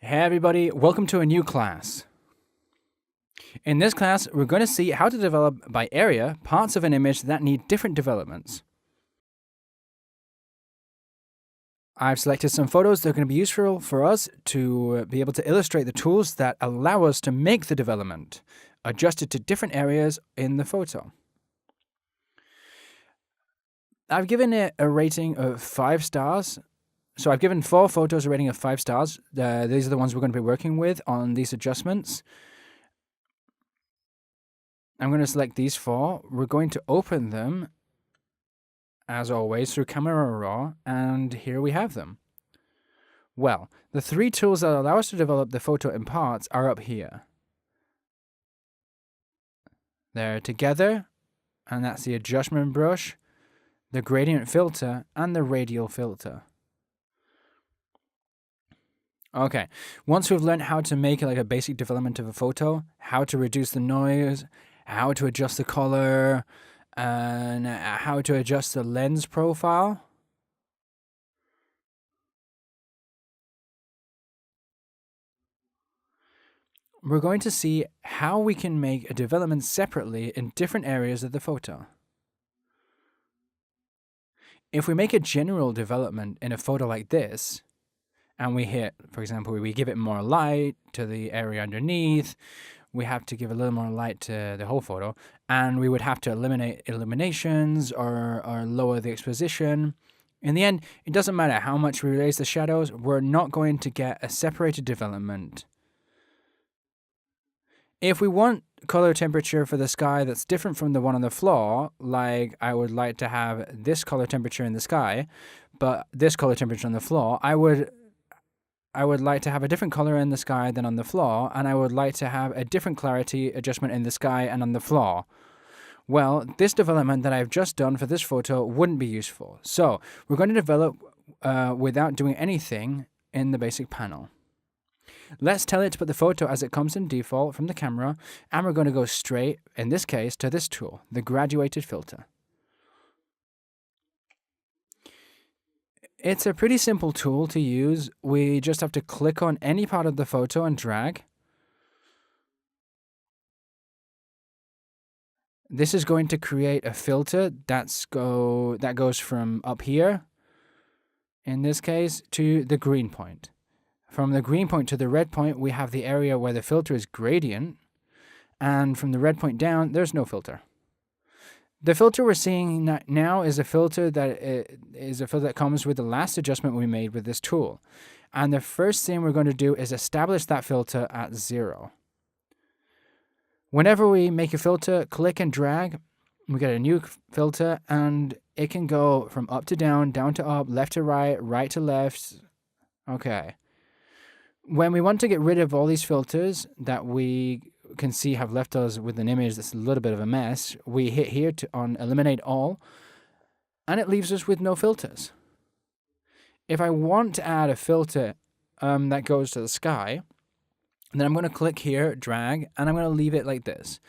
Hey everybody, welcome to a new class. In this class, we're going to see how to develop by area parts of an image that need different developments. I've selected some photos that are going to be useful for us to be able to illustrate the tools that allow us to make the development, adjusted to different areas in the photo. I've given it a rating of 5 stars. So I've given 4 photos a rating of 5 stars. These are the ones we're going to be working with on these adjustments. I'm going to select these 4. We're going to open them, as always, through Camera Raw, and here we have them. Well, the 3 tools that allow us to develop the photo in parts are up here. They're together, and that's the adjustment brush, the gradient filter, and the radial filter. Okay, once we've learned how to make like a basic development of a photo, how to reduce the noise, how to adjust the color, and how to adjust the lens profile, we're going to see how we can make a development separately in different areas of the photo. If we make a general development in a photo like this, and we hit, for example, we give it more light to the area underneath, we have to give a little more light to the whole photo, and we would have to eliminate illuminations or lower the exposition. In the end, it doesn't matter how much we raise the shadows, we're not going to get a separated development. If we want color temperature for the sky that's different from the one on the floor, like I would like to have this color temperature in the sky, but this color temperature on the floor, I would like to have a different color in the sky than on the floor, and I would like to have a different clarity adjustment in the sky and on the floor. Well, this development that I've just done for this photo wouldn't be useful. So we're going to develop without doing anything in the basic panel. Let's tell it to put the photo as it comes in default from the camera, and we're going to go straight, in this case, to this tool, the graduated filter. It's a pretty simple tool to use. We just have to click on any part of the photo and drag. This is going to create a filter that goes from up here, in this case, to the green point. From the green point to the red point, we have the area where the filter is gradient, and from the red point down, there's no filter. The filter we're seeing now is a filter that comes with the last adjustment we made with this tool. And the first thing we're going to do is establish that filter at 0. Whenever we make a filter, click and drag, we get a new filter, and it can go from up to down, down to up, left to right, right to left. Okay. When we want to get rid of all these filters that we can see have left us with an image that's a little bit of a mess, we hit here on eliminate all, and it leaves us with no filters. If I want to add a filter that goes to the sky, then I'm going to click here, drag, and I'm going to leave it like this.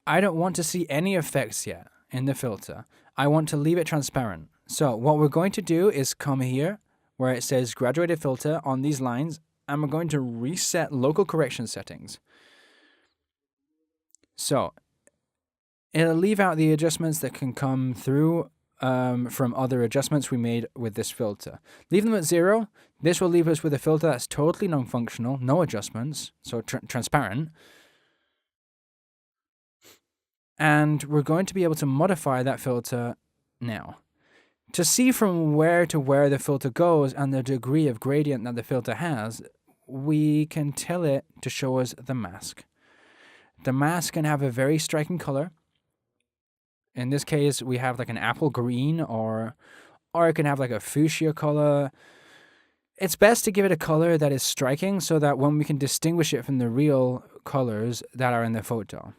I don't want to see any effects yet in the filter. I want to leave it transparent. So what we're going to do is come here where it says graduated filter on these lines, and we're going to reset local correction settings. So it'll leave out the adjustments that can come through from other adjustments we made with this filter. Leave them at 0. This will leave us with a filter that's totally non-functional, no adjustments, so transparent. And we're going to be able to modify that filter now. To see from where to where the filter goes and the degree of gradient that the filter has, we can tell it to show us the mask. The mask can have a very striking color. In this case, we have like an apple green, or it can have like a fuchsia color. It's best to give it a color that is striking so that when we can distinguish it from the real colors that are in the photo.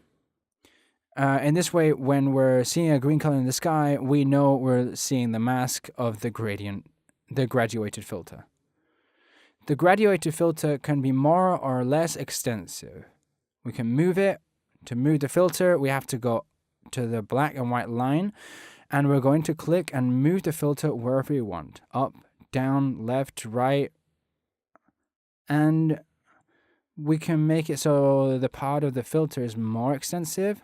In this way, when we're seeing a green color in the sky, we know we're seeing the mask of the gradient, the graduated filter. The graduated filter can be more or less extensive. We can move it. To move the filter, we have to go to the black and white line, and we're going to click and move the filter wherever we want. Up, down, left, right, and we can make it so the part of the filter is more extensive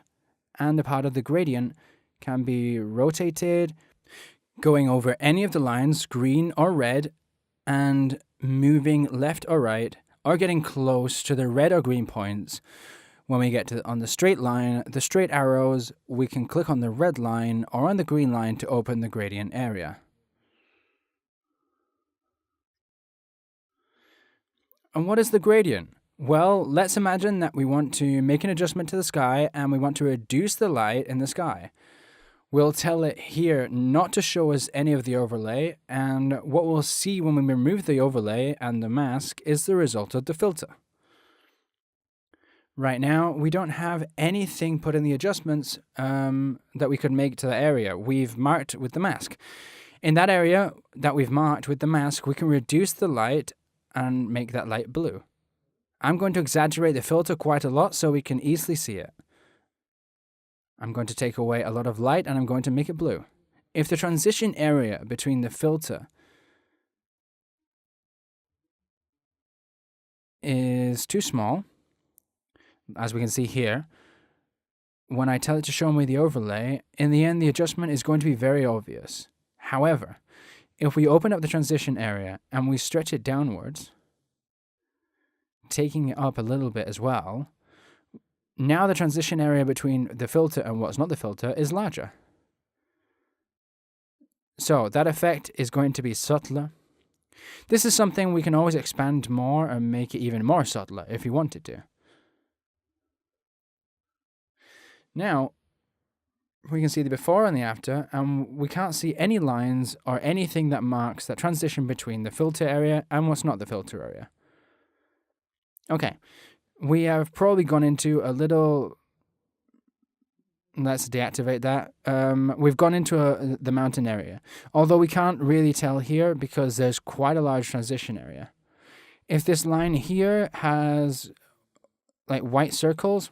and the part of the gradient can be rotated, going over any of the lines, green or red, and moving left or right, or getting close to the red or green points. When we get to on the straight line, the straight arrows, we can click on the red line or on the green line to open the gradient area. And what is the gradient? Well, let's imagine that we want to make an adjustment to the sky and we want to reduce the light in the sky. We'll tell it here not to show us any of the overlay, and what we'll see when we remove the overlay and the mask is the result of the filter. Right now, we don't have anything put in the adjustments that we could make to the area we've marked with the mask. In that area that we've marked with the mask, we can reduce the light and make that light blue. I'm going to exaggerate the filter quite a lot so we can easily see it. I'm going to take away a lot of light and I'm going to make it blue. If the transition area between the filter is too small, as we can see here, when I tell it to show me the overlay, in the end the adjustment is going to be very obvious. However, if we open up the transition area and we stretch it downwards, taking it up a little bit as well, now the transition area between the filter and what's not the filter is larger. So that effect is going to be subtler. This is something we can always expand more and make it even more subtler if we wanted to. Now, we can see the before and the after, and we can't see any lines or anything that marks that transition between the filter area and what's not the filter area. Okay, we have probably gone into a little... Let's deactivate that. We've gone into the mountain area, although we can't really tell here because there's quite a large transition area. If this line here has like white circles,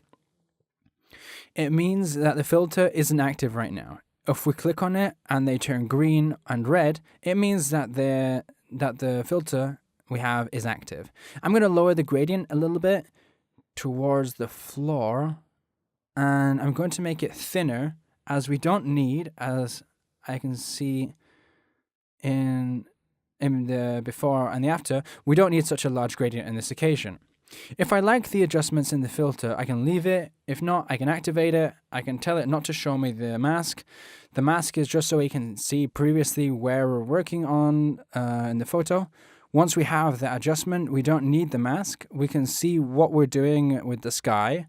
it means that the filter isn't active right now. If we click on it and they turn green and red, it means that the filter we have is active. I'm going to lower the gradient a little bit towards the floor, and I'm going to make it thinner as we don't need, as I can see in the before and the after, we don't need such a large gradient in this occasion. If I like the adjustments in the filter, I can leave it. If not, I can activate it. I can tell it not to show me the mask. The mask is just so we can see previously where we're working on in the photo. Once we have that adjustment, we don't need the mask. We can see what we're doing with the sky.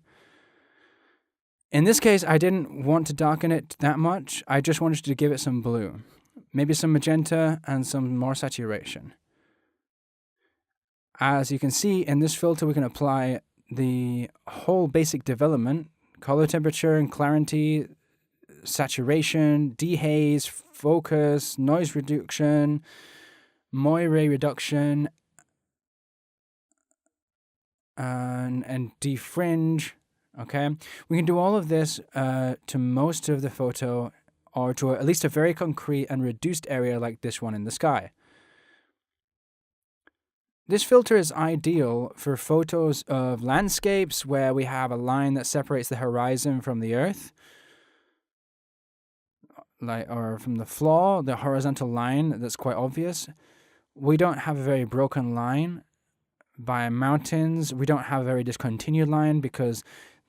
In this case, I didn't want to darken it that much. I just wanted to give it some blue, maybe some magenta and some more saturation. As you can see, in this filter, we can apply the whole basic development: color temperature and clarity, saturation, dehaze, focus, noise reduction, moire reduction, and defringe. Okay, we can do all of this to most of the photo, or to at least a very concrete and reduced area like this one in the sky. This filter is ideal for photos of landscapes where we have a line that separates the horizon from the earth, or from the floor, the horizontal line that's quite obvious. We don't have a very broken line. By mountains, we don't have a very discontinued line because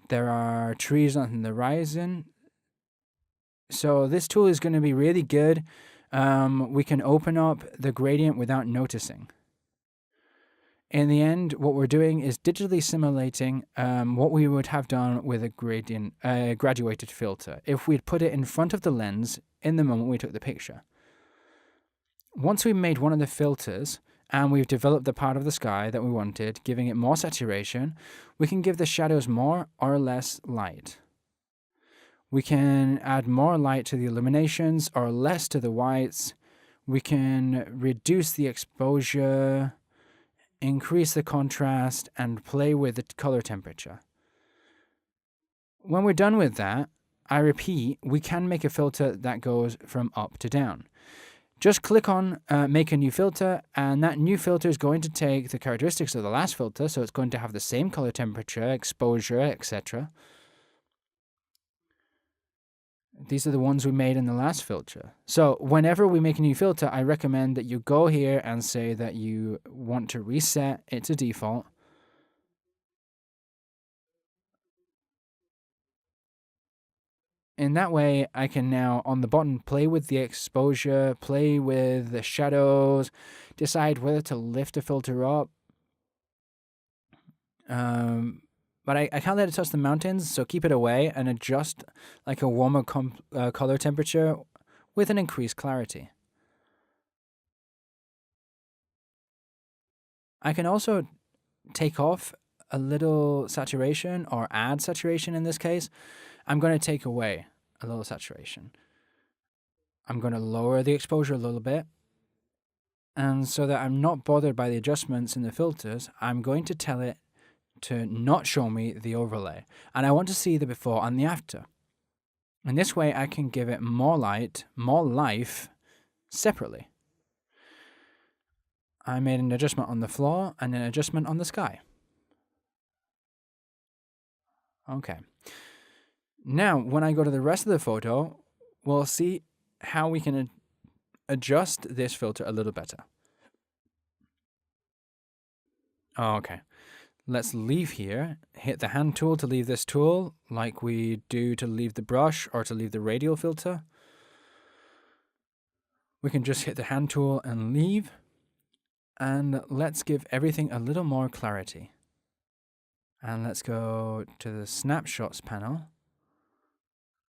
there are trees on the horizon. So this tool is going to be really good. We can open up the gradient without noticing. In the end, what we're doing is digitally simulating what we would have done with a graduated filter if we'd put it in front of the lens in the moment we took the picture. Once we've made one of the filters and we've developed the part of the sky that we wanted, giving it more saturation, we can give the shadows more or less light. We can add more light to the illuminations or less to the whites. We can reduce the exposure, increase the contrast, and play with the color temperature. When we're done with that, I repeat, we can make a filter that goes from up to down. Just click on make a new filter, and that new filter is going to take the characteristics of the last filter, so it's going to have the same color temperature, exposure, etc. These are the ones we made in the last filter. So whenever we make a new filter, I recommend that you go here and say that you want to reset it to default. In that way, I can now, on the button, play with the exposure, play with the shadows, decide whether to lift the filter up. But I can't let it touch the mountains, so keep it away and adjust like a warmer color temperature with an increased clarity. I can also take off a little saturation, or add saturation in this case. I'm going to take away a little saturation. I'm going to lower the exposure a little bit. And so that I'm not bothered by the adjustments in the filters, I'm going to tell it to not show me the overlay. And I want to see the before and the after. And this way I can give it more light, more life separately. I made an adjustment on the floor and an adjustment on the sky. Okay. Now, when I go to the rest of the photo, we'll see how we can adjust this filter a little better. Okay. Let's leave here, hit the hand tool to leave this tool, like we do to leave the brush or to leave the radial filter. We can just hit the hand tool and leave. And let's give everything a little more clarity. And let's go to the snapshots panel.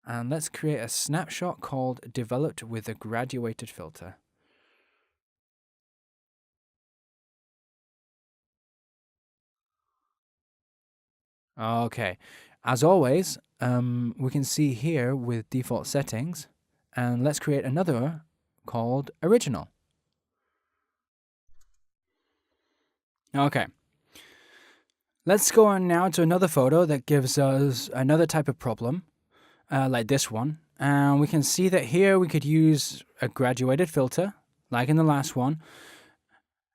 And let's create a snapshot called Developed with a Graduated Filter. Okay, as always, we can see here with default settings, and let's create another called Original. Okay, let's go on now to another photo that gives us another type of problem, like this one. And we can see that here we could use a graduated filter, like in the last one,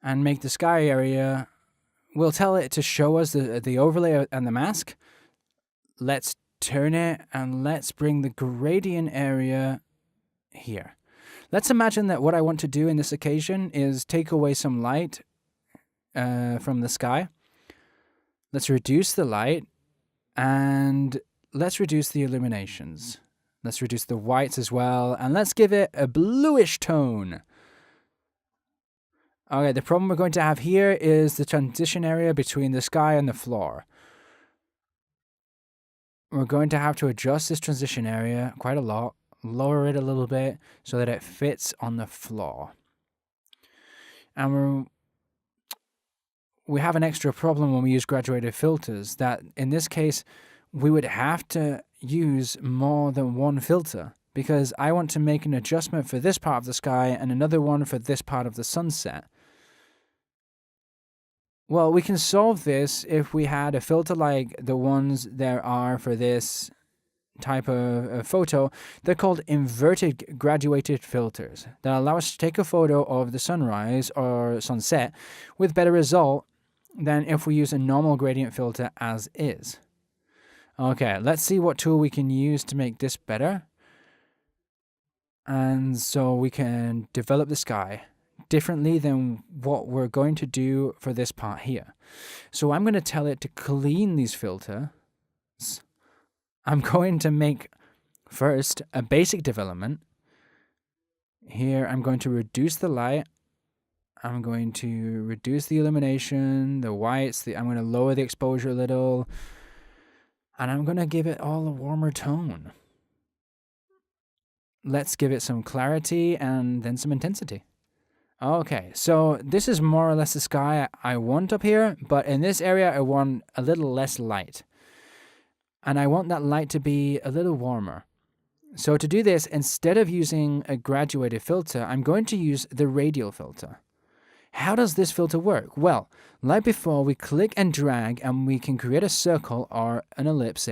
and make the sky area. We'll tell it to show us the overlay and the mask. Let's turn it and let's bring the gradient area here. Let's imagine that what I want to do in this occasion is take away some light from the sky. Let's reduce the light and let's reduce the illuminations. Let's reduce the whites as well, and let's give it a bluish tone. Okay, the problem we're going to have here is the transition area between the sky and the floor. We're going to have to adjust this transition area quite a lot, lower it a little bit so that it fits on the floor. And we have an extra problem when we use graduated filters, that in this case, we would have to use more than one filter, because I want to make an adjustment for this part of the sky and another one for this part of the sunset. Well, we can solve this if we had a filter like the ones there are for this type of photo. They're called inverted graduated filters that allow us to take a photo of the sunrise or sunset with better result than if we use a normal gradient filter as is. Okay, let's see what tool we can use to make this better. And so we can develop the sky differently than what we're going to do for this part here. So I'm going to tell it to clean these filters. I'm going to make first a basic development. Here I'm going to reduce the light. I'm going to reduce the illumination, the whites. I'm going to lower the exposure a little. And I'm going to give it all a warmer tone. Let's give it some clarity and then some intensity. Okay, so this is more or less the sky I want up here, but in this area I want a little less light. And I want that light to be a little warmer. So to do this, instead of using a graduated filter, I'm going to use the radial filter. How does this filter work? Well, like before, we click and drag and we can create a circle or an ellipse.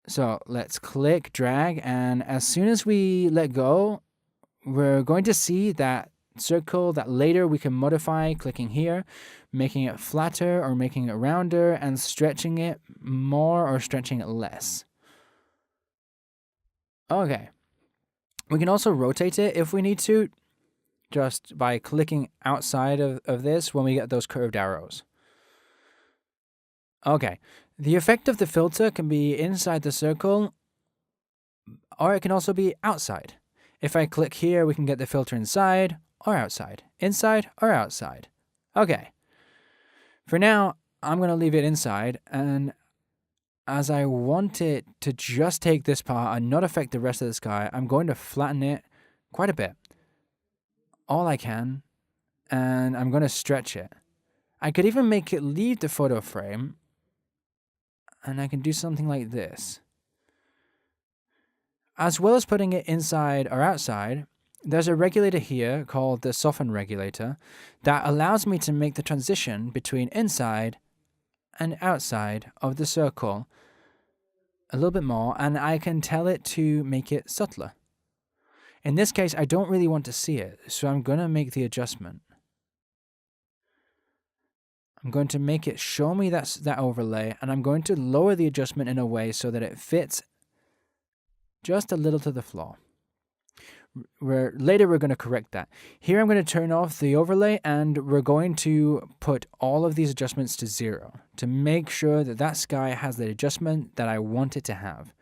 So let's click, drag, and as soon as we let go, we're going to see that circle that later we can modify clicking here, making it flatter or making it rounder, and stretching it more or stretching it less. Okay. We can also rotate it if we need to, just by clicking outside of this when we get those curved arrows. Okay. The effect of the filter can be inside the circle, or it can also be outside. If I click here, we can get the filter inside or outside. Inside or outside. Okay. For now, I'm going to leave it inside, and as I want it to just take this part and not affect the rest of the sky, I'm going to flatten it quite a bit. All I can, and I'm going to stretch it. I could even make it leave the photo frame, and I can do something like this. As well as putting it inside or outside, there's a regulator here called the Soften Regulator that allows me to make the transition between inside and outside of the circle a little bit more, and I can tell it to make it subtler. In this case, I don't really want to see it, so I'm going to make the adjustment. I'm going to make it show me that overlay, and I'm going to lower the adjustment in a way so that it fits just a little to the flaw. Later we're going to correct that. Here I'm going to turn off the overlay, and we're going to put all of these adjustments to 0 to make sure that that sky has the adjustment that I want it to have.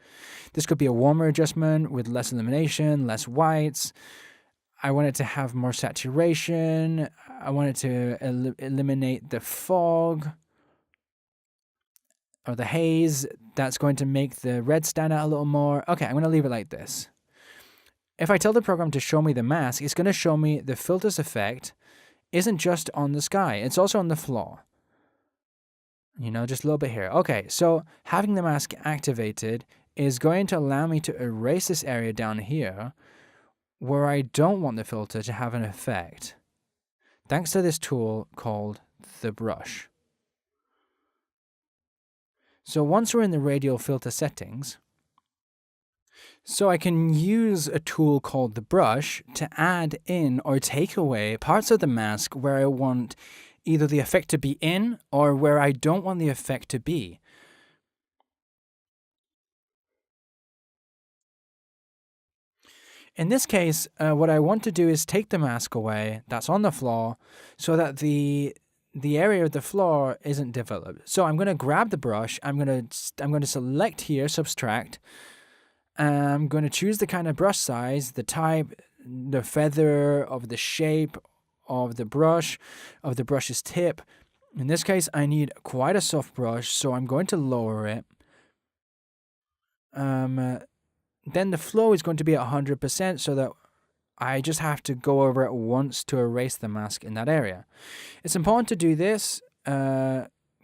This could be a warmer adjustment with less illumination, less whites. I want it to have more saturation. I want it to eliminate the fog or the haze. That's going to make the red stand out a little more. Okay, I'm going to leave it like this. If I tell the program to show me the mask, it's going to show me the filter's effect isn't just on the sky. It's also on the flaw. Just a little bit here. Okay, so having the mask activated is going to allow me to erase this area down here where I don't want the filter to have an effect, thanks to this tool called the brush. So once we're in the radial filter settings, so I can use a tool called the brush to add in or take away parts of the mask where I want either the effect to be in or where I don't want the effect to be. In this case, what I want to do is take the mask away that's on the flaw so that the area of the flaw isn't developed. So I'm going to grab the brush, I'm going to select here, subtract. I'm going to choose the kind of brush size, the type, the feather of the shape of the brush, of the brush's tip. In this case, I need quite a soft brush, so I'm going to lower it. Then the flow is going to be at 100% so that I just have to go over it once to erase the mask in that area. It's important to do this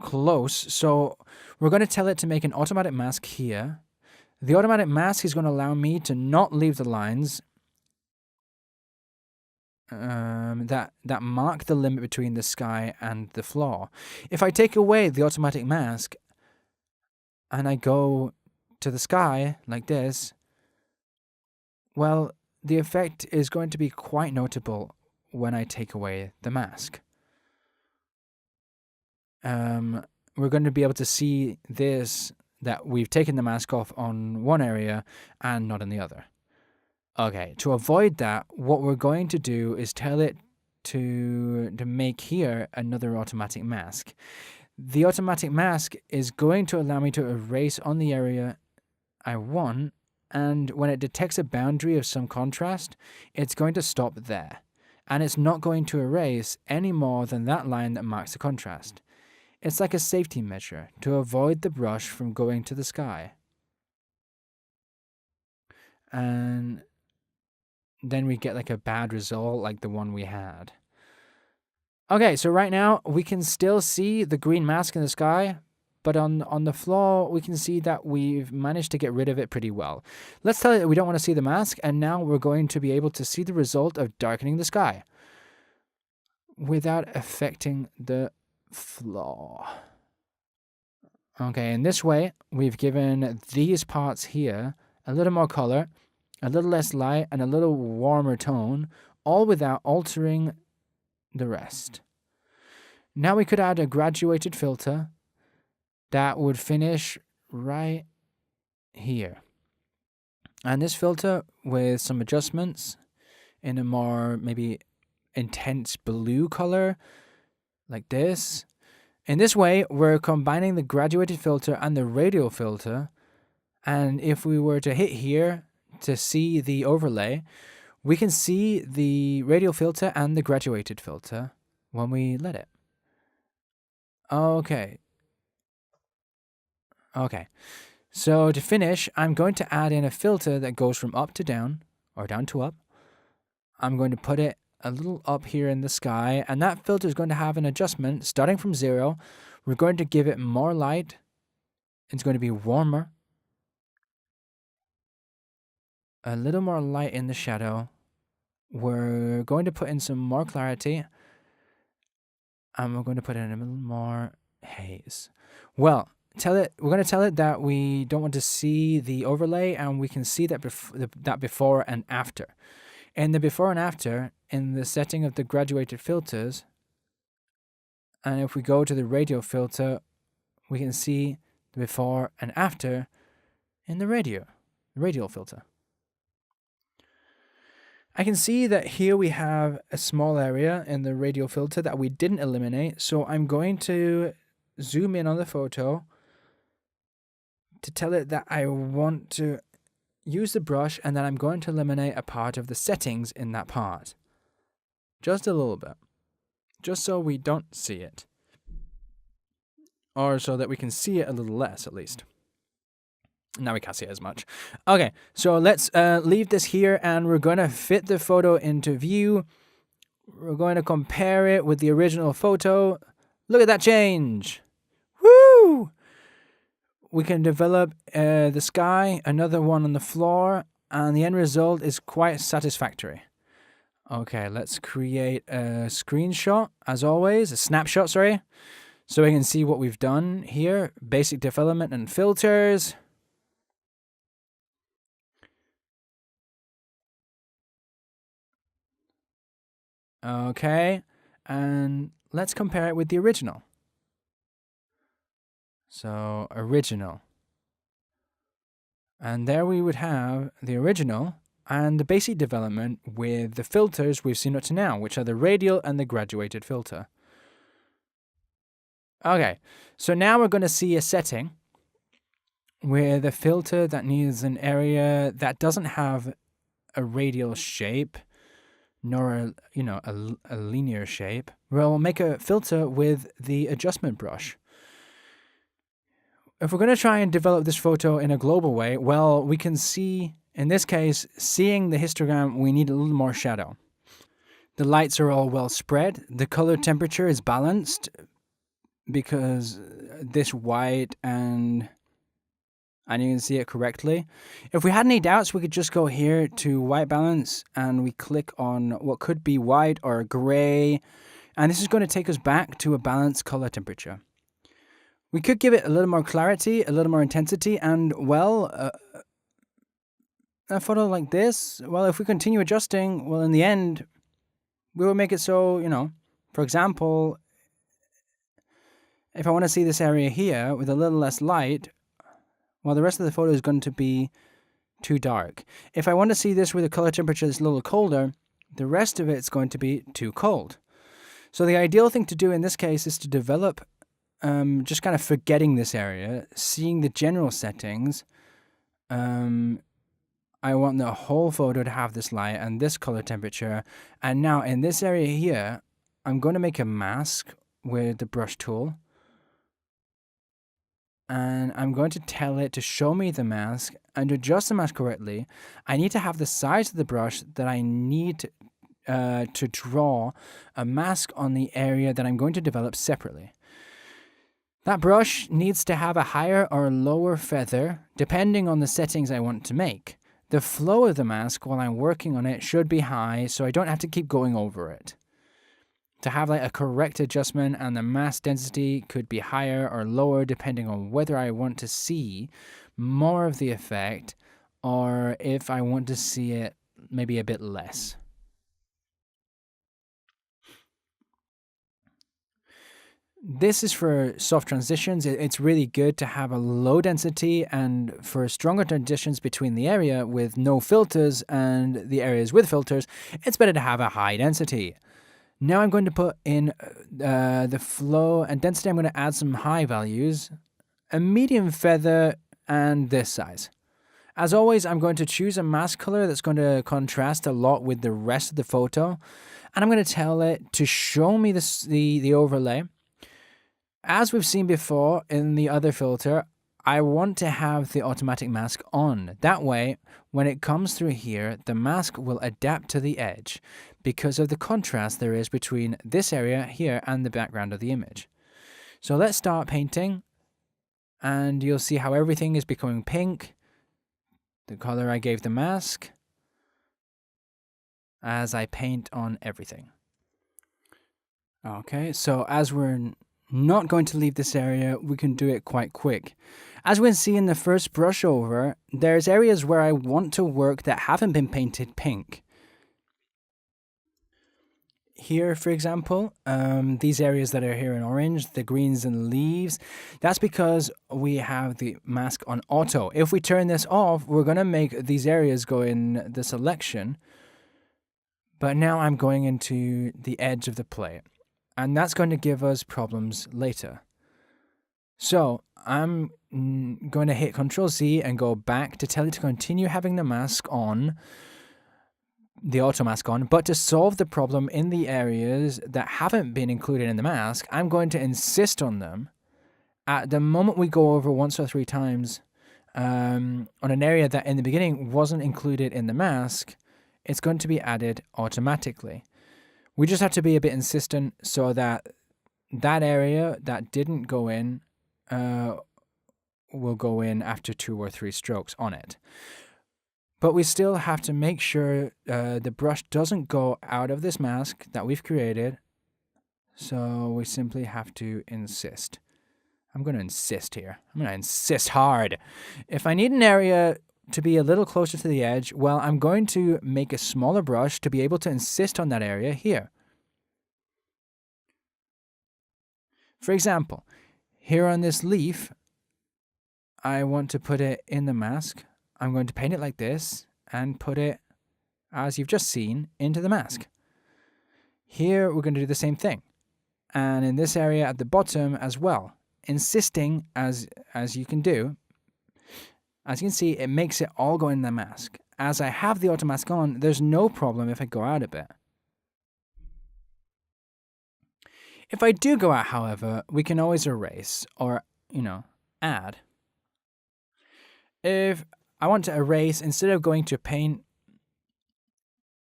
close, so we're going to tell it to make an automatic mask here. The automatic mask is going to allow me to not leave the lines that mark the limit between the sky and the flaw. If I take away the automatic mask and I go to the sky like this, well, the effect is going to be quite notable when I take away the mask. We're going to be able to see this, that we've taken the mask off on one area and not in the other. Okay, to avoid that, what we're going to do is tell it to make here another automatic mask. The automatic mask is going to allow me to erase on the area I want, and when it detects a boundary of some contrast, it's going to stop there, and it's not going to erase any more than that line that marks the contrast. It's like a safety measure to avoid the brush from going to the sky. And then we get like a bad result like the one we had. Okay, so right now we can still see the green mask in the sky, but on the floor we can see that we've managed to get rid of it pretty well. Let's tell it that we don't want to see the mask, and now we're going to be able to see the result of darkening the sky without affecting the flaw. Okay, in this way, we've given these parts here a little more color, a little less light, and a little warmer tone, all without altering the rest. Now we could add a graduated filter that would finish right here. And this filter with some adjustments in a more maybe intense blue color, like this. In this way, we're combining the graduated filter and the radial filter. And if we were to hit here to see the overlay, we can see the radial filter and the graduated filter when we let it. Okay. So to finish, I'm going to add in a filter that goes from up to down, or down to up. I'm going to put it a little up here in the sky, and that filter is going to have an adjustment starting from 0. We're going to give it more light. It's going to be warmer. A little more light in the shadow. We're going to put in some more clarity, and we're going to put in a little more haze. Well, we're going to tell it that we don't want to see the overlay, and we can see that that before and after. In the before and after, in the setting of the graduated filters, and if we go to the radial filter, we can see the before and after in the radial filter. I can see that here we have a small area in the radial filter that we didn't eliminate, so I'm going to zoom in on the photo to tell it that I want to use the brush and that I'm going to eliminate a part of the settings in that part. Just a little bit. Just so we don't see it. Or so that we can see it a little less, at least. Now we can't see it as much. Okay, so let's leave this here, and we're going to fit the photo into view. We're going to compare it with the original photo. Look at that change! Woo! We can develop the sky, another one on the floor, and the end result is quite satisfactory. Okay, let's create a screenshot, as always, a snapshot, sorry, so we can see what we've done here. Basic development and filters. Okay, and let's compare it with the original. So, original. And there we would have the original and the basic development with the filters we've seen up to now, which are the radial and the graduated filter. Okay, so now we're going to see a setting with a filter that needs an area that doesn't have a radial shape, nor a linear shape. We'll make a filter with the adjustment brush. If we're going to try and develop this photo in a global way, well, we can see, in this case, seeing the histogram, we need a little more shadow. The lights are all well spread. The color temperature is balanced because this white and you can see it correctly. If we had any doubts, we could just go here to white balance and we click on what could be white or gray. And this is going to take us back to a balanced color temperature. We could give it a little more clarity, a little more intensity, and, well, a photo like this, well, if we continue adjusting, well, in the end, we will make it so, for example, if I want to see this area here with a little less light, well, the rest of the photo is going to be too dark. If I want to see this with a color temperature that's a little colder, the rest of it's going to be too cold. So the ideal thing to do in this case is to develop just kind of forgetting this area, seeing the general settings. I want the whole photo to have this light and this color temperature. And now in this area here, I'm going to make a mask with the brush tool. And I'm going to tell it to show me the mask, and to adjust the mask correctly, I need to have the size of the brush that I need to draw a mask on the area that I'm going to develop separately. That brush needs to have a higher or lower feather, depending on the settings I want to make. The flow of the mask while I'm working on it should be high, so I don't have to keep going over it. to have like a correct adjustment, and the mask density could be higher or lower depending on whether I want to see more of the effect or if I want to see it maybe a bit less. This is for soft transitions. It's really good to have a low density, and for stronger transitions between the area with no filters and the areas with filters, it's better to have a high density. Now I'm going to put in the flow and density. I'm going to add some high values, a medium feather, and this size. As always, I'm going to choose a mask color that's going to contrast a lot with the rest of the photo, and I'm going to tell it to show me the overlay. As we've seen before in the other filter, I want to have the automatic mask on. That way, when it comes through here, the mask will adapt to the edge because of the contrast there is between this area here and the background of the image. So let's start painting, and you'll see how everything is becoming pink, the color I gave the mask, as I paint on everything. Okay, so as we're not going to leave this area, we can do it quite quick. As we can see in the first brush over, there's areas where I want to work that haven't been painted pink. Here, for example, these areas that are here in orange, the greens and leaves, that's because we have the mask on auto. If we turn this off, we're going to make these areas go in the selection. But now I'm going into the edge of the plate, and that's going to give us problems later. So I'm going to hit Ctrl Z and go back to tell it to continue having the mask on, the auto mask on, but to solve the problem in the areas that haven't been included in the mask, I'm going to insist on them. At the moment we go over once or 3 times on an area that in the beginning wasn't included in the mask, it's going to be added automatically. We just have to be a bit insistent so that that area that didn't go in will go in after 2 or 3 strokes on it. But we still have to make sure the brush doesn't go out of this mask that we've created. So we simply have to insist. I'm going to insist here. I'm going to insist hard. If I need an area to be a little closer to the edge, well, I'm going to make a smaller brush to be able to insist on that area here. For example, here on this leaf, I want to put it in the mask. I'm going to paint it like this and put it, as you've just seen, into the mask. Here we're going to do the same thing. And in this area at the bottom as well, insisting as you can do. As you can see, it makes it all go in the mask. As I have the auto mask on, there's no problem if I go out a bit. If I do go out, however, we can always erase or, add. If I want to erase, instead of going to paint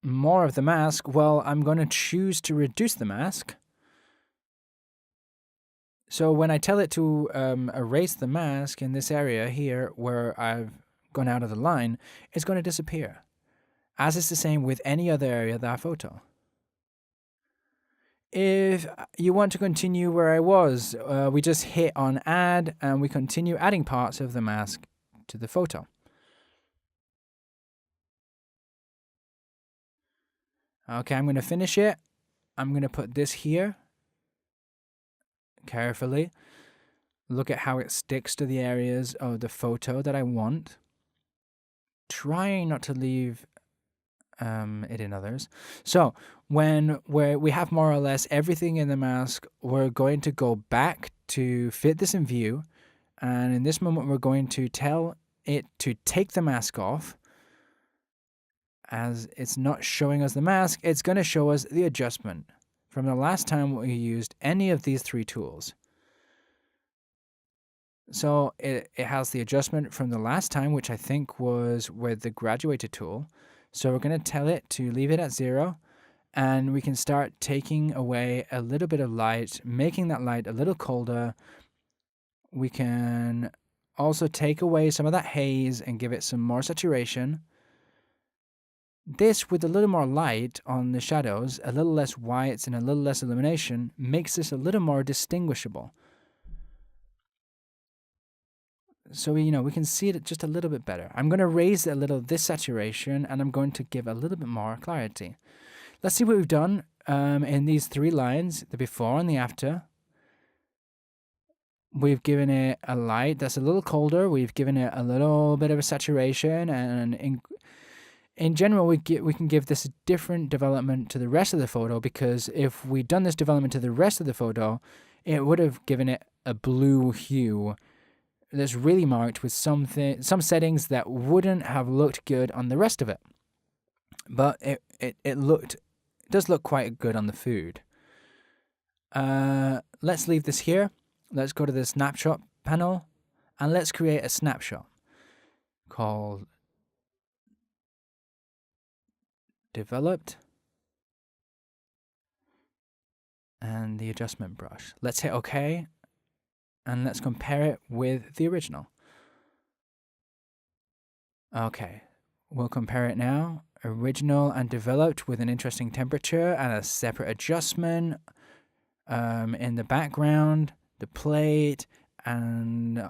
more of the mask, well, I'm going to choose to reduce the mask. So when I tell it to erase the mask in this area here where I've gone out of the line, it's going to disappear, as it's the same with any other area of that photo. If you want to continue where I was, we just hit on add and we continue adding parts of the mask to the photo. Okay, I'm going to finish it. I'm going to put this here. Carefully. Look at how it sticks to the areas of the photo that I want. Trying not to leave it in others. So when we have more or less everything in the mask, we're going to go back to fit this in view. And in this moment, we're going to tell it to take the mask off. As it's not showing us the mask, it's going to show us the adjustment from the last time we used any of these 3 tools. So it has the adjustment from the last time, which I think was with the graduator tool. So we're going to tell it to leave it at 0, and we can start taking away a little bit of light, making that light a little colder. We can also take away some of that haze and give it some more saturation. This, with a little more light on the shadows, a little less whites and a little less illumination, makes this a little more distinguishable. So we can see it just a little bit better. I'm going to raise a little this saturation, and I'm going to give a little bit more clarity. Let's see what we've done in these 3 lines, the before and the after. We've given it a light that's a little colder. We've given it a little bit of a saturation, and in general, we can give this a different development to the rest of the photo, because if we'd done this development to the rest of the photo, it would have given it a blue hue that's really marked with some settings that wouldn't have looked good on the rest of it. But it does look quite good on the food. Let's leave this here. Let's go to the snapshot panel, and let's create a snapshot called Developed, and the adjustment brush. Let's hit OK, and let's compare it with the original. Okay, we'll compare it now. Original and developed with an interesting temperature and a separate adjustment in the background, the plate, and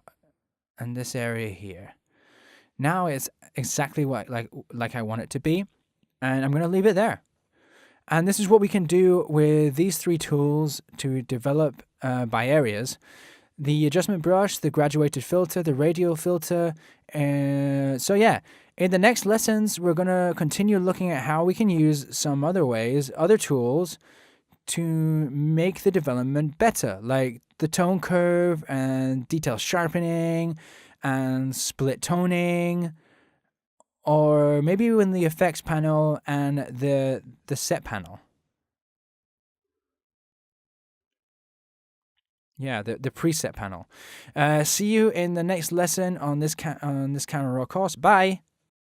this area here. Now it's exactly what like I want it to be, and I'm going to leave it there. And this is what we can do with these 3 tools to develop by areas: the adjustment brush, the graduated filter, the radial filter. So yeah, in the next lessons, we're going to continue looking at how we can use some other ways, other tools, to make the development better, like the tone curve and detail sharpening and split toning, or maybe in the effects panel and the set panel. Yeah, the preset panel. See you in the next lesson on this Camera Raw course. Bye.